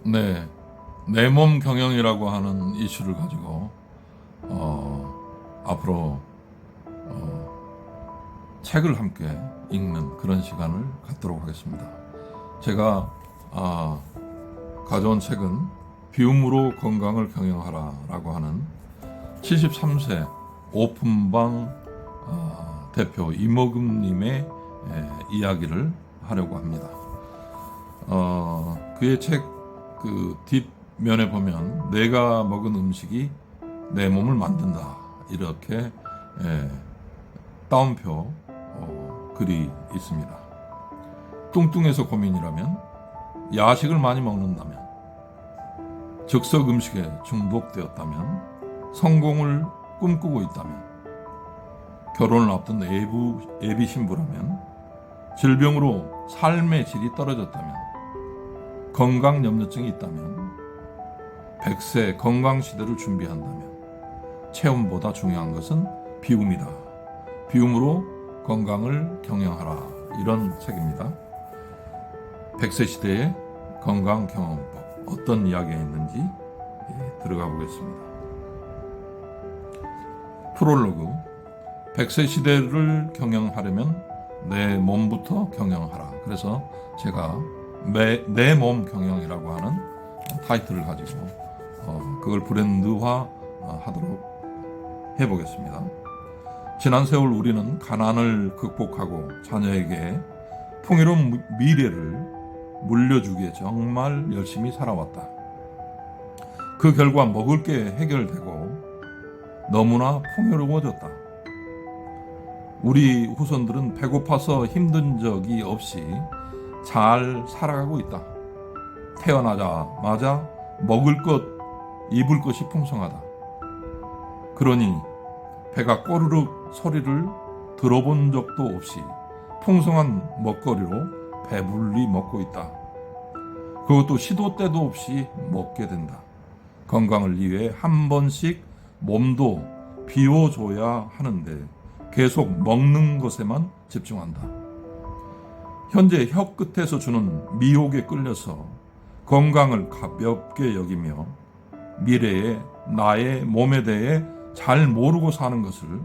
네, 내 몸 경영이라고 하는 이슈를 가지고 앞으로 책을 함께 읽는 그런 시간을 갖도록 하겠습니다. 제가 가져온 책은 비움으로 건강을 경영하라 라고 하는 73세 오픈방 대표 이모금님의 이야기를 하려고 합니다. 그의 책 그 뒷면에 보면 내가 먹은 음식이 내 몸을 만든다 이렇게 따옴표 글이 있습니다. 뚱뚱해서 고민이라면, 야식을 많이 먹는다면, 즉석 음식에 중독되었다면, 성공을 꿈꾸고 있다면, 결혼을 앞둔 예비 신부라면, 질병으로 삶의 질이 떨어졌다면, 건강염려증이 있다면, 100세 건강시대를 준비한다면, 체험보다 중요한 것은 비움이다. 비움으로 건강을 경영하라. 이런 책입니다. 100세 시대의 건강 경영법, 어떤 이야기가 있는지 들어가 보겠습니다. 프롤로그. 100세 시대를 경영하려면 내 몸부터 경영하라. 그래서 제가 내 몸 경영이라고 하는 타이틀을 가지고 그걸 브랜드화 하도록 해보겠습니다. 지난 세월 우리는 가난을 극복하고 자녀에게 풍요로운 미래를 물려주기에 정말 열심히 살아왔다. 그 결과 먹을 게 해결되고 너무나 풍요로워졌다. 우리 후손들은 배고파서 힘든 적이 없이 잘 살아가고 있다. 태어나자마자 먹을 것, 입을 것이 풍성하다. 그러니 배가 꼬르륵 소리를 들어본 적도 없이 풍성한 먹거리로 배불리 먹고 있다. 그것도 시도 때도 없이 먹게 된다. 건강을 위해 한 번씩 몸도 비워줘야 하는데 계속 먹는 것에만 집중한다. 현재 혀 끝에서 주는 미혹에 끌려서 건강을 가볍게 여기며 미래의 나의 몸에 대해 잘 모르고 사는 것을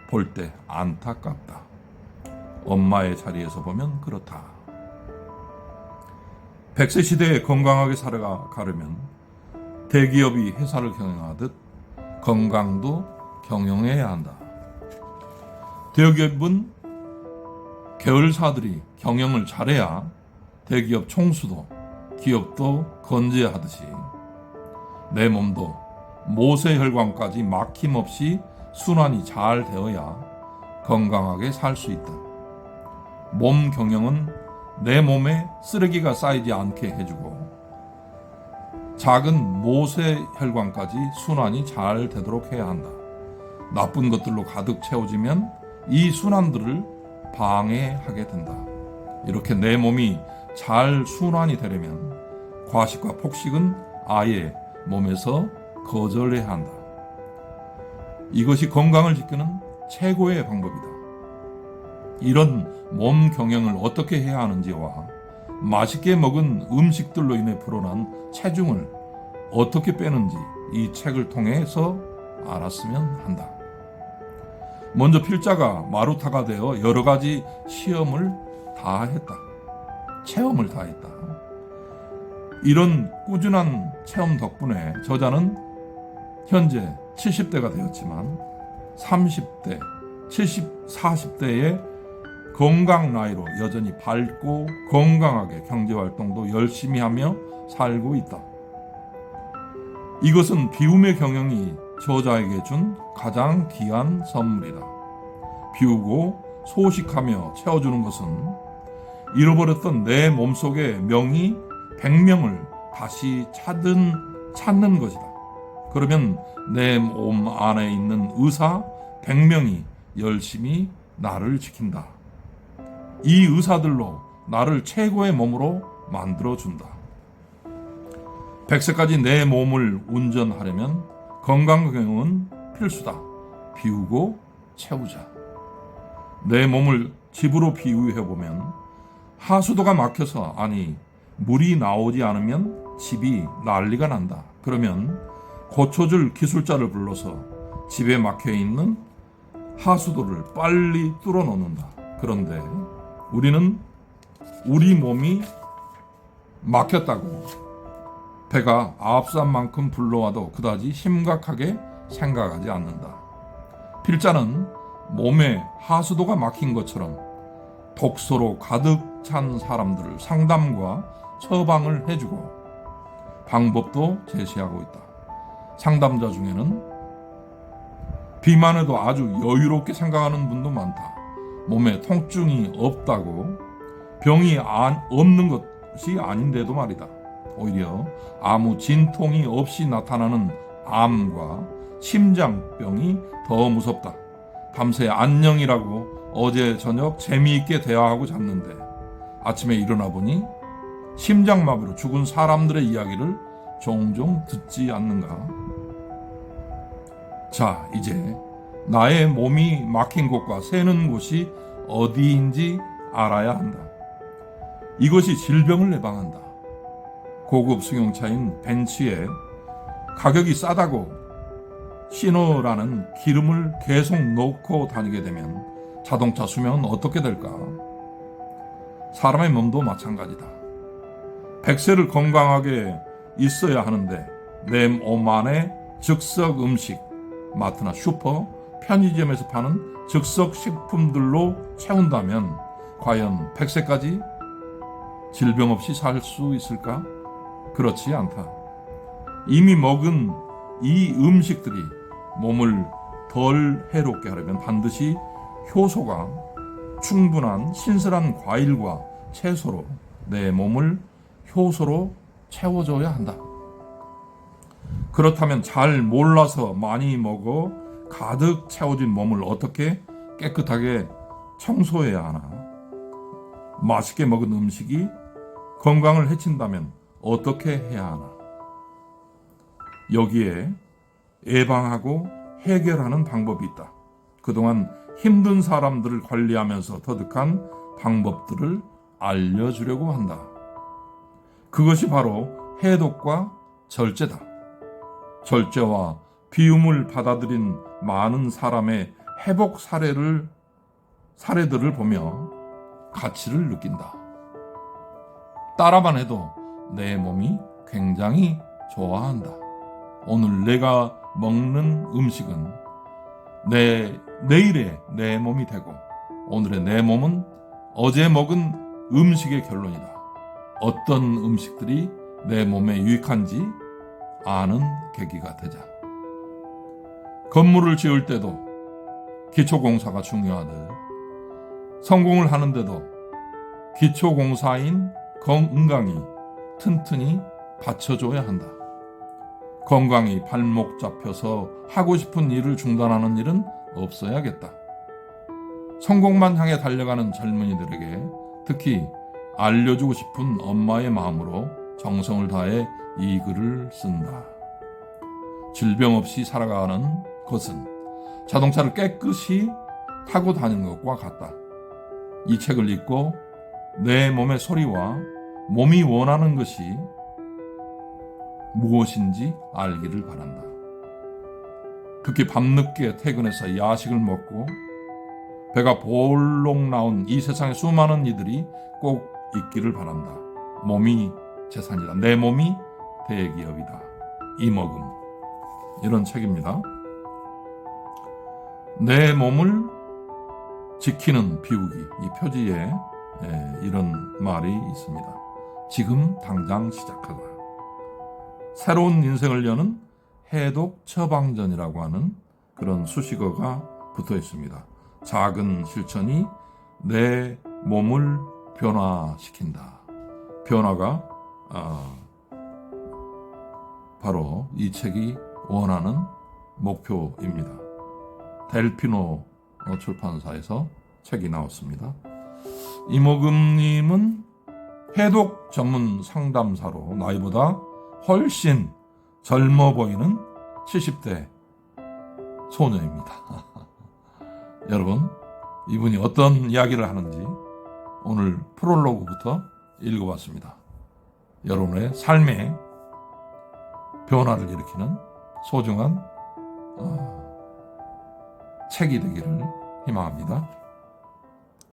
볼 때 안타깝다. 엄마의 자리에서 보면 그렇다. 100세 시대에 건강하게 살아가려면 대기업이 회사를 경영하듯 건강도 경영해야 한다. 대기업은 계열사들이 경영을 잘해야 대기업 총수도 기업도 건재하듯이 내 몸도 모세혈관까지 막힘없이 순환이 잘 되어야 건강하게 살 수 있다. 몸 경영은 내 몸에 쓰레기가 쌓이지 않게 해주고 작은 모세혈관까지 순환이 잘 되도록 해야 한다. 나쁜 것들로 가득 채워지면 이 순환들을 방해하게 된다. 이렇게 내 몸이 잘 순환이 되려면 과식과 폭식은 아예 몸에서 거절해야 한다. 이것이 건강을 지키는 최고의 방법이다. 이런 몸 경영을 어떻게 해야 하는지와 맛있게 먹은 음식들로 인해 불어난 체중을 어떻게 빼는지 이 책을 통해서 알았으면 한다. 먼저 필자가 마루타가 되어 여러 가지 체험을 다 했다. 이런 꾸준한 체험 덕분에 저자는 현재 70대가 되었지만 30대, 40대의 건강 나이로 여전히 밝고 건강하게 경제활동도 열심히 하며 살고 있다. 이것은 비움의 경영이 저자에게 준 가장 귀한 선물이다. 비우고 소식하며 채워주는 것은 잃어버렸던 내 몸속의 명의 100명을 다시 찾는 것이다. 그러면 내 몸 안에 있는 의사 100명이 열심히 나를 지킨다. 이 의사들로 나를 최고의 몸으로 만들어준다. 100세까지 내 몸을 운전하려면 건강경영은 필수다. 비우고 채우자. 내 몸을 집으로 비유해보면 하수도가 막혀서 물이 나오지 않으면 집이 난리가 난다. 그러면 고쳐줄 기술자를 불러서 집에 막혀있는 하수도를 빨리 뚫어 놓는다. 그런데 우리는 우리 몸이 막혔다고 배가 앞선 만큼 불러와도 그다지 심각하게 생각하지 않는다. 필자는 몸에 하수도가 막힌 것처럼 독소로 가득 찬 사람들을 상담과 처방을 해주고 방법도 제시하고 있다. 상담자 중에는 비만해도 아주 여유롭게 생각하는 분도 많다. 몸에 통증이 없다고 병이 없는 것이 아닌데도 말이다. 오히려 아무 진통이 없이 나타나는 암과 심장병이 더 무섭다. 밤새 안녕이라고 어제 저녁 재미있게 대화하고 잤는데 아침에 일어나 보니 심장마비로 죽은 사람들의 이야기를 종종 듣지 않는가? 자, 이제 나의 몸이 막힌 곳과 새는 곳이 어디인지 알아야 한다. 이것이 질병을 예방한다. 고급 승용차인 벤츠에 가격이 싸다고 신호라는 기름을 계속 넣고 다니게 되면 자동차 수명은 어떻게 될까? 사람의 몸도 마찬가지다. 100세를 건강하게 있어야 하는데 내 몸 안에 즉석 음식, 마트나 슈퍼, 편의점에서 파는 즉석 식품들로 채운다면 과연 100세까지 질병 없이 살 수 있을까? 그렇지 않다. 이미 먹은 이 음식들이 몸을 덜 해롭게 하려면 반드시 효소가 충분한 신선한 과일과 채소로 내 몸을 효소로 채워줘야 한다. 그렇다면 잘 몰라서 많이 먹어 가득 채워진 몸을 어떻게 깨끗하게 청소해야 하나? 맛있게 먹은 음식이 건강을 해친다면 어떻게 해야 하나? 여기에 예방하고 해결하는 방법이 있다. 그동안 힘든 사람들을 관리하면서 터득한 방법들을 알려주려고 한다. 그것이 바로 해독과 절제다. 절제와 비움을 받아들인 많은 사람의 회복 사례들을 보며 가치를 느낀다. 따라만 해도 내 몸이 굉장히 좋아한다. 오늘 내가 먹는 음식은 내일의 내 몸이 되고 오늘의 내 몸은 어제 먹은 음식의 결론이다. 어떤 음식들이 내 몸에 유익한지 아는 계기가 되자. 건물을 지을 때도 기초공사가 중요하듯 성공을 하는데도 기초공사인 건강이 튼튼히 받쳐줘야 한다. 건강히 발목 잡혀서 하고 싶은 일을 중단하는 일은 없어야겠다. 성공만 향해 달려가는 젊은이들에게 특히 알려주고 싶은 엄마의 마음으로 정성을 다해 이 글을 쓴다. 질병 없이 살아가는 것은 자동차를 깨끗이 타고 다니는 것과 같다. 이 책을 읽고 내 몸의 소리와 몸이 원하는 것이 무엇인지 알기를 바란다. 특히 밤늦게 퇴근해서 야식을 먹고 배가 볼록 나온 이 세상의 수많은 이들이 꼭 있기를 바란다. 몸이 재산이다. 내 몸이 대기업이다. 이먹음. 이런 책입니다. 내 몸을 지키는 비우기. 이 표지에 이런 말이 있습니다. 지금 당장 시작하라. 새로운 인생을 여는 해독 처방전이라고 하는 그런 수식어가 붙어 있습니다. 작은 실천이 내 몸을 변화시킨다. 변화가 바로 이 책이 원하는 목표입니다. 델피노 출판사에서 책이 나왔습니다. 이모금님은 해독 전문 상담사로 나이보다 훨씬 젊어 보이는 70대 소녀입니다. 여러분, 이분이 어떤 이야기를 하는지 오늘 프롤로그부터 읽어봤습니다. 여러분의 삶에 변화를 일으키는 소중한 책이 되기를 희망합니다.